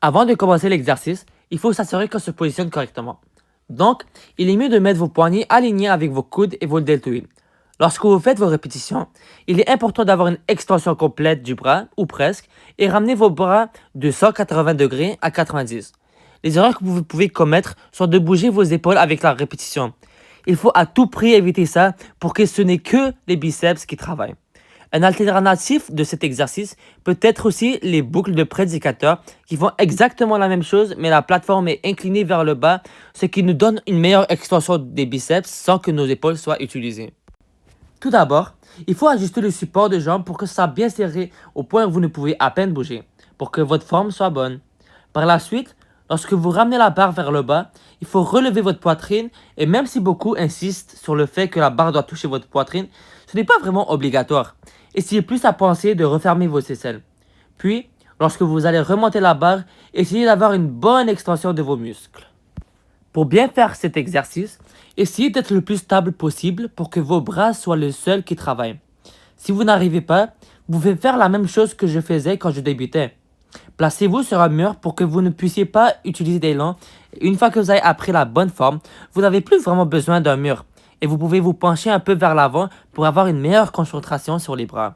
Avant de commencer l'exercice, il faut s'assurer qu'on se positionne correctement. Donc, il est mieux de mettre vos poignets alignés avec vos coudes et vos deltoïdes. Lorsque vous faites vos répétitions, il est important d'avoir une extension complète du bras, ou presque, et ramener vos bras de 180 degrés à 90. Les erreurs que vous pouvez commettre sont de bouger vos épaules avec la répétition. Il faut à tout prix éviter ça pour que ce n'est que les biceps qui travaillent. Un alternatif de cet exercice peut être aussi les boucles de prédicateur qui font exactement la même chose, mais la plateforme est inclinée vers le bas, ce qui nous donne une meilleure extension des biceps sans que nos épaules soient utilisées. Tout d'abord, il faut ajuster le support de jambes pour que ça soit bien serré au point où vous ne pouvez à peine bouger, pour que votre forme soit bonne. Par la suite, lorsque vous ramenez la barre vers le bas, il faut relever votre poitrine et même si beaucoup insistent sur le fait que la barre doit toucher votre poitrine, ce n'est pas vraiment obligatoire. Essayez plus à penser de refermer vos aisselles. Puis, lorsque vous allez remonter la barre, essayez d'avoir une bonne extension de vos muscles. Pour bien faire cet exercice, essayez d'être le plus stable possible pour que vos bras soient le seul qui travaille. Si vous n'arrivez pas, vous pouvez faire la même chose que je faisais quand je débutais. Placez-vous sur un mur pour que vous ne puissiez pas utiliser d'élan. Une fois que vous avez appris la bonne forme, vous n'avez plus vraiment besoin d'un mur et vous pouvez vous pencher un peu vers l'avant pour avoir une meilleure concentration sur les bras.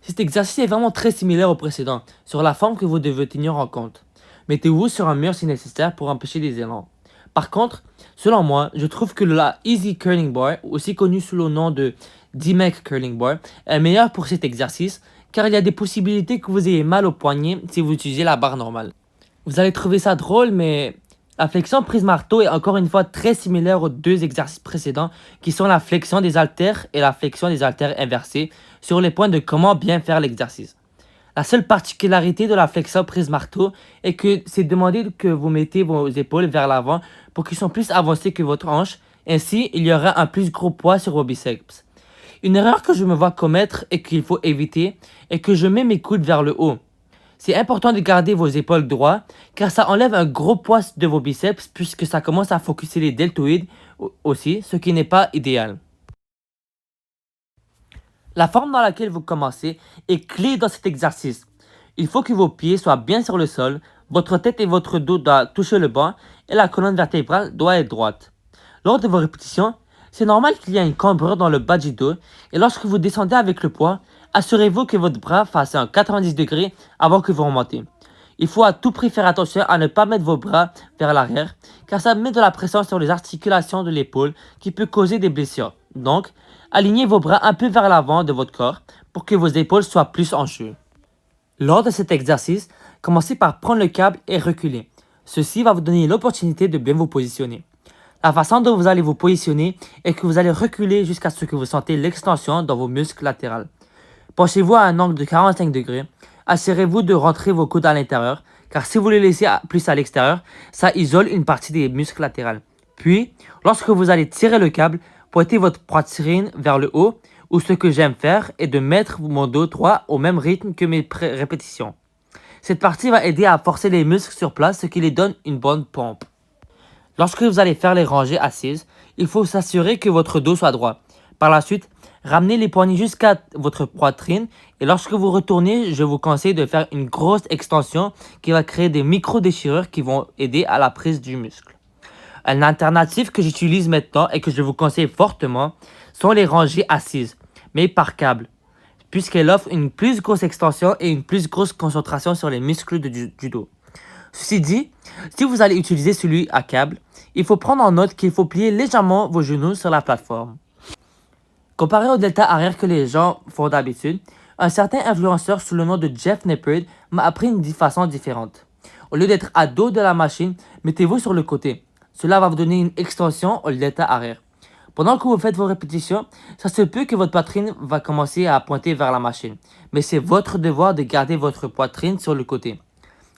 Cet exercice est vraiment très similaire au précédent, sur la forme que vous devez tenir en compte. Mettez-vous sur un mur si nécessaire pour empêcher les élans. Par contre, selon moi, je trouve que la Easy Curling Bar, aussi connue sous le nom de DMAC Curling Bar, est meilleure pour cet exercice car il y a des possibilités que vous ayez mal au poignet si vous utilisez la barre normale. Vous allez trouver ça drôle, mais la flexion prise marteau est encore une fois très similaire aux deux exercices précédents qui sont la flexion des haltères et la flexion des haltères inversés sur les points de comment bien faire l'exercice. La seule particularité de la flexion prise marteau est que c'est demandé que vous mettez vos épaules vers l'avant pour qu'ils soient plus avancés que votre hanche. Ainsi, il y aura un plus gros poids sur vos biceps. Une erreur que je me vois commettre et qu'il faut éviter est que je mets mes coudes vers le haut. C'est important de garder vos épaules droites car ça enlève un gros poids de vos biceps puisque ça commence à focuser les deltoïdes aussi, ce qui n'est pas idéal. La forme dans laquelle vous commencez est clé dans cet exercice. Il faut que vos pieds soient bien sur le sol, votre tête et votre dos doivent toucher le banc et la colonne vertébrale doit être droite. Lors de vos répétitions, c'est normal qu'il y ait une cambrure dans le bas du dos et lorsque vous descendez avec le poids, assurez-vous que votre bras fasse un 90 degrés avant que vous remontez. Il faut à tout prix faire attention à ne pas mettre vos bras vers l'arrière car ça met de la pression sur les articulations de l'épaule qui peut causer des blessures. Donc, alignez vos bras un peu vers l'avant de votre corps pour que vos épaules soient plus hanchues. Lors de cet exercice, commencez par prendre le câble et reculer. Ceci va vous donner l'opportunité de bien vous positionner. La façon dont vous allez vous positionner est que vous allez reculer jusqu'à ce que vous sentez l'extension dans vos muscles latéraux. Penchez-vous à un angle de 45 degrés. Assurez-vous de rentrer vos coudes à l'intérieur, car si vous les laissez plus à l'extérieur, ça isole une partie des muscles latéraux. Puis, lorsque vous allez tirer le câble, pointez votre poitrine vers le haut, ou ce que j'aime faire est de mettre mon dos droit au même rythme que mes répétitions. Cette partie va aider à forcer les muscles sur place, ce qui les donne une bonne pompe. Lorsque vous allez faire les rangées assises, il faut s'assurer que votre dos soit droit. Par la suite, ramenez les poignets jusqu'à votre poitrine et lorsque vous retournez, je vous conseille de faire une grosse extension qui va créer des micro-déchirures qui vont aider à la prise du muscle. Une alternative que j'utilise maintenant et que je vous conseille fortement sont les rangées assises, mais par câble, puisqu'elles offrent une plus grosse extension et une plus grosse concentration sur les muscles du dos. Ceci dit, si vous allez utiliser celui à câble, il faut prendre en note qu'il faut plier légèrement vos genoux sur la plateforme. Comparé au delta arrière que les gens font d'habitude, un certain influenceur sous le nom de Jeff Nippard m'a appris une façon différente. Au lieu d'être à dos de la machine, mettez-vous sur le côté. Cela va vous donner une extension au delta arrière. Pendant que vous faites vos répétitions, ça se peut que votre poitrine va commencer à pointer vers la machine, mais c'est votre devoir de garder votre poitrine sur le côté.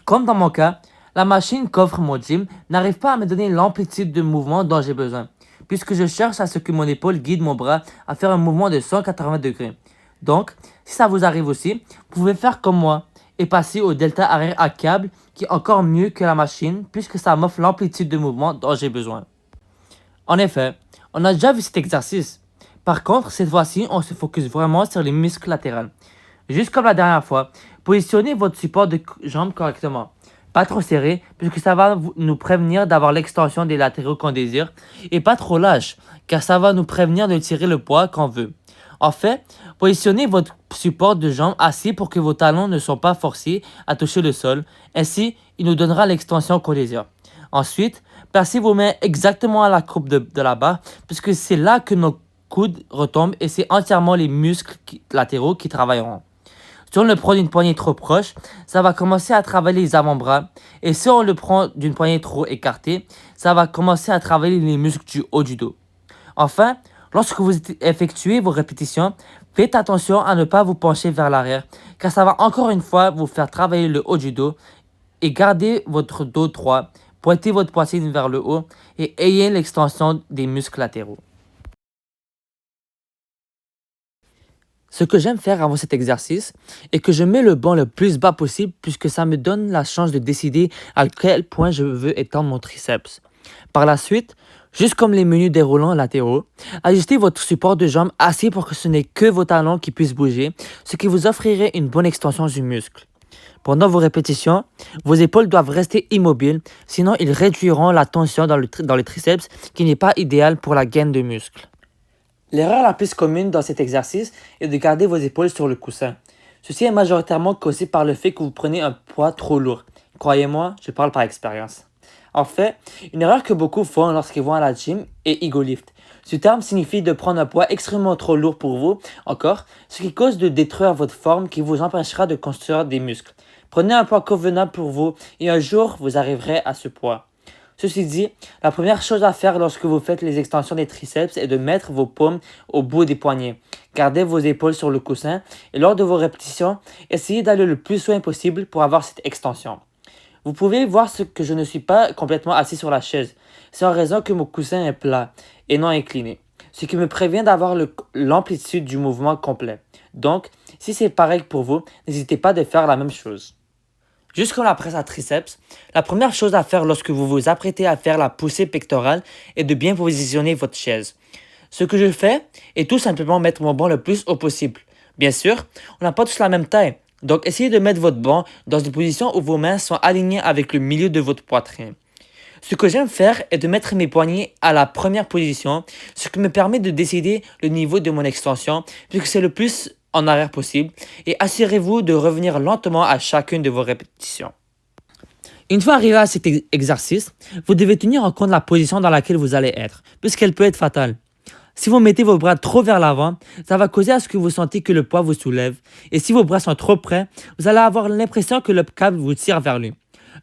Comme dans mon cas, la machine qu'offre mon gym n'arrive pas à me donner l'amplitude de mouvement dont j'ai besoin, puisque je cherche à ce que mon épaule guide mon bras à faire un mouvement de 180 degrés. Donc, si ça vous arrive aussi, vous pouvez faire comme moi et passer au delta arrière à câble qui est encore mieux que la machine puisque ça m'offre l'amplitude de mouvement dont j'ai besoin. En effet, on a déjà vu cet exercice. Par contre, cette fois-ci, on se focus vraiment sur les muscles latéraux. Juste comme la dernière fois, positionnez votre support de jambe correctement. Pas trop serré, puisque ça va nous prévenir d'avoir l'extension des latéraux qu'on désire. Et pas trop lâche, car ça va nous prévenir de tirer le poids qu'on veut. En fait, positionnez votre support de jambe assis pour que vos talons ne soient pas forcés à toucher le sol. Ainsi, il nous donnera l'extension qu'on désire. Ensuite, placez vos mains exactement à la croupe de la barre, puisque c'est là que nos coudes retombent et c'est entièrement les muscles latéraux qui travailleront. Si on le prend d'une poignée trop proche, ça va commencer à travailler les avant-bras. Et si on le prend d'une poignée trop écartée, ça va commencer à travailler les muscles du haut du dos. Enfin, lorsque vous effectuez vos répétitions, faites attention à ne pas vous pencher vers l'arrière, car ça va encore une fois vous faire travailler le haut du dos. Et gardez votre dos droit, pointez votre poitrine vers le haut et ayez l'extension des muscles latéraux. Ce que j'aime faire avant cet exercice est que je mets le banc le plus bas possible puisque ça me donne la chance de décider à quel point je veux étendre mon triceps. Par la suite, juste comme les menus déroulants latéraux, ajustez votre support de jambe assez pour que ce n'est que vos talons qui puissent bouger, ce qui vous offrirait une bonne extension du muscle. Pendant vos répétitions, vos épaules doivent rester immobiles, sinon ils réduiront la tension dans le triceps qui n'est pas idéal pour la gaine de muscle. L'erreur la plus commune dans cet exercice est de garder vos épaules sur le coussin. Ceci est majoritairement causé par le fait que vous prenez un poids trop lourd. Croyez-moi, je parle par expérience. En fait, une erreur que beaucoup font lorsqu'ils vont à la gym est ego lift. Ce terme signifie de prendre un poids extrêmement trop lourd pour vous, encore, ce qui cause de détruire votre forme qui vous empêchera de construire des muscles. Prenez un poids convenable pour vous et un jour, vous arriverez à ce poids. Ceci dit, la première chose à faire lorsque vous faites les extensions des triceps est de mettre vos paumes au bout des poignets. Gardez vos épaules sur le coussin et lors de vos répétitions, essayez d'aller le plus loin possible pour avoir cette extension. Vous pouvez voir que je ne suis pas complètement assis sur la chaise. C'est en raison que mon coussin est plat et non incliné, ce qui me prévient d'avoir l'amplitude du mouvement complet. Donc, si c'est pareil pour vous, n'hésitez pas de faire la même chose. Juste comme la presse à triceps, la première chose à faire lorsque vous vous apprêtez à faire la poussée pectorale est de bien positionner votre chaise. Ce que je fais est tout simplement mettre mon banc le plus haut possible. Bien sûr, on n'a pas tous la même taille, donc essayez de mettre votre banc dans une position où vos mains sont alignées avec le milieu de votre poitrine. Ce que j'aime faire est de mettre mes poignets à la première position, ce qui me permet de décider le niveau de mon extension, puisque c'est le plus en arrière possible, et assurez-vous de revenir lentement à chacune de vos répétitions. Une fois arrivé à cet exercice, vous devez tenir en compte la position dans laquelle vous allez être, puisqu'elle peut être fatale. Si vous mettez vos bras trop vers l'avant, ça va causer à ce que vous sentez que le poids vous soulève, et si vos bras sont trop près, vous allez avoir l'impression que le câble vous tire vers lui.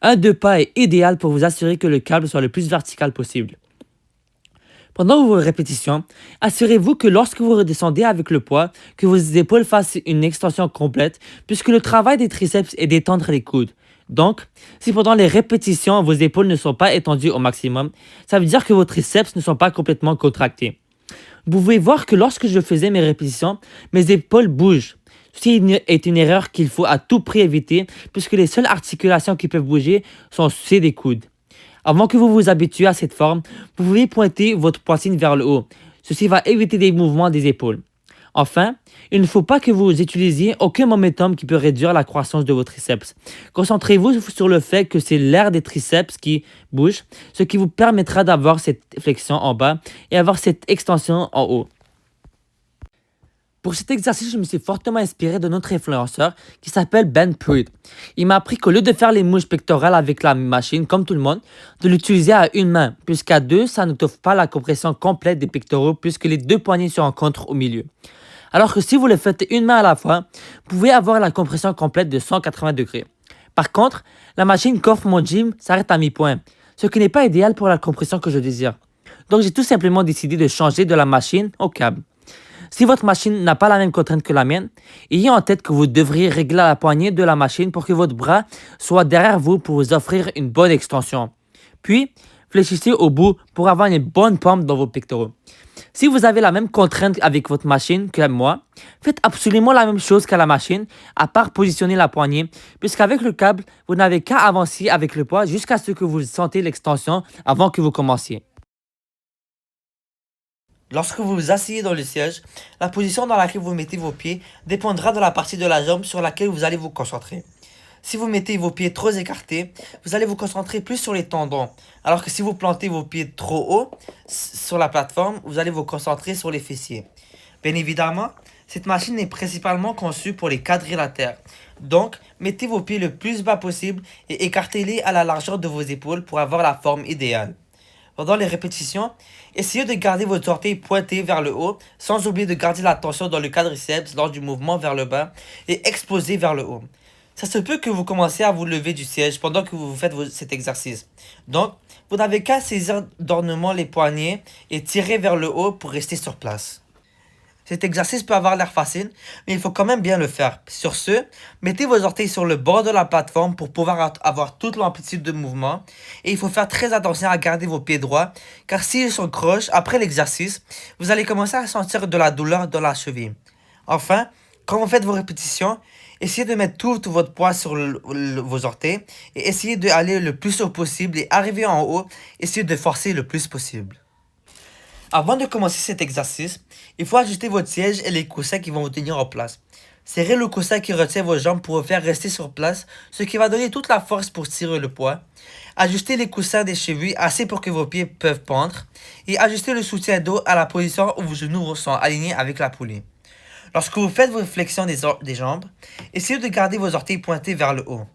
Un 2 pas est idéal pour vous assurer que le câble soit le plus vertical possible. Pendant vos répétitions, assurez-vous que lorsque vous redescendez avec le poids, que vos épaules fassent une extension complète, puisque le travail des triceps est d'étendre les coudes. Donc, si pendant les répétitions, vos épaules ne sont pas étendues au maximum, ça veut dire que vos triceps ne sont pas complètement contractés. Vous pouvez voir que lorsque je faisais mes répétitions, mes épaules bougent. Ceci est une erreur qu'il faut à tout prix éviter, puisque les seules articulations qui peuvent bouger sont celles des coudes. Avant que vous vous habituiez à cette forme, vous pouvez pointer votre poitrine vers le haut. Ceci va éviter des mouvements des épaules. Enfin, il ne faut pas que vous utilisiez aucun momentum qui peut réduire la croissance de vos triceps. Concentrez-vous sur le fait que c'est l'air des triceps qui bouge, ce qui vous permettra d'avoir cette flexion en bas et avoir cette extension en haut. Pour cet exercice, je me suis fortement inspiré de notre influenceur qui s'appelle Ben Pruitt. Il m'a appris qu'au lieu de faire les mouches pectorales avec la machine, comme tout le monde, de l'utiliser à une main, puisqu'à deux, ça ne t'offre pas la compression complète des pectoraux puisque les deux poignets se rencontrent au milieu. Alors que si vous le faites une main à la fois, vous pouvez avoir la compression complète de 180 degrés. Par contre, la machine qu'offre mon gym s'arrête à mi-point, ce qui n'est pas idéal pour la compression que je désire. Donc j'ai tout simplement décidé de changer de la machine au câble. Si votre machine n'a pas la même contrainte que la mienne, ayez en tête que vous devriez régler la poignée de la machine pour que votre bras soit derrière vous pour vous offrir une bonne extension. Puis, fléchissez au bout pour avoir une bonne pompe dans vos pectoraux. Si vous avez la même contrainte avec votre machine que moi, faites absolument la même chose qu'à la machine, à part positionner la poignée, puisqu'avec le câble, vous n'avez qu'à avancer avec le poids jusqu'à ce que vous sentez l'extension avant que vous commenciez. Lorsque vous vous asseyez dans le siège, la position dans laquelle vous mettez vos pieds dépendra de la partie de la jambe sur laquelle vous allez vous concentrer. Si vous mettez vos pieds trop écartés, vous allez vous concentrer plus sur les tendons. Alors que si vous plantez vos pieds trop haut sur la plateforme, vous allez vous concentrer sur les fessiers. Bien évidemment, cette machine est principalement conçue pour les quadrilatères. Donc, mettez vos pieds le plus bas possible et écartez-les à la largeur de vos épaules pour avoir la forme idéale. Pendant les répétitions, essayez de garder votre orteil pointé vers le haut, sans oublier de garder la tension dans le quadriceps lors du mouvement vers le bas et exposer vers le haut. Ça se peut que vous commenciez à vous lever du siège pendant que vous faites cet exercice. Donc, vous n'avez qu'à saisir d'ornement les poignets et tirer vers le haut pour rester sur place. Cet exercice peut avoir l'air facile, mais il faut quand même bien le faire. Sur ce, mettez vos orteils sur le bord de la plateforme pour pouvoir avoir toute l'amplitude de mouvement. Et il faut faire très attention à garder vos pieds droits, car s'ils sont croches après l'exercice, vous allez commencer à sentir de la douleur dans la cheville. Enfin, quand vous faites vos répétitions, essayez de mettre tout votre poids sur vos orteils et essayez d'aller le plus haut possible et arriver en haut, essayez de forcer le plus possible. Avant de commencer cet exercice, il faut ajuster votre siège et les coussins qui vont vous tenir en place. Serrez le coussin qui retient vos jambes pour vous faire rester sur place, ce qui va donner toute la force pour tirer le poids. Ajustez les coussins des chevilles assez pour que vos pieds peuvent pendre et ajustez le soutien dos à la position où vos genoux sont alignés avec la poulie. Lorsque vous faites vos flexions des jambes, essayez de garder vos orteils pointés vers le haut.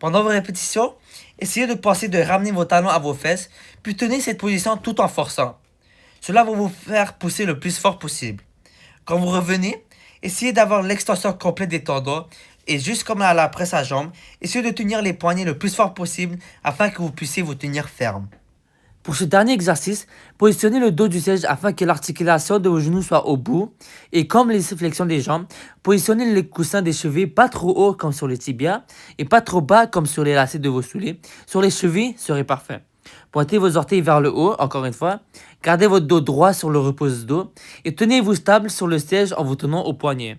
Pendant vos répétitions, essayez de penser de ramener vos talons à vos fesses, puis tenez cette position tout en forçant. Cela va vous faire pousser le plus fort possible. Quand vous revenez, essayez d'avoir l'extension complète des tendons et juste comme à la presse à jambes, essayez de tenir les poignets le plus fort possible afin que vous puissiez vous tenir ferme. Pour ce dernier exercice, positionnez le dos du siège afin que l'articulation de vos genoux soit au bout. Et comme les flexions des jambes, positionnez les coussins des chevilles pas trop haut comme sur les tibias et pas trop bas comme sur les lacets de vos souliers. Sur les chevilles serait parfait. Pointez vos orteils vers le haut, encore une fois. Gardez votre dos droit sur le repose-dos et tenez-vous stable sur le siège en vous tenant au poignet.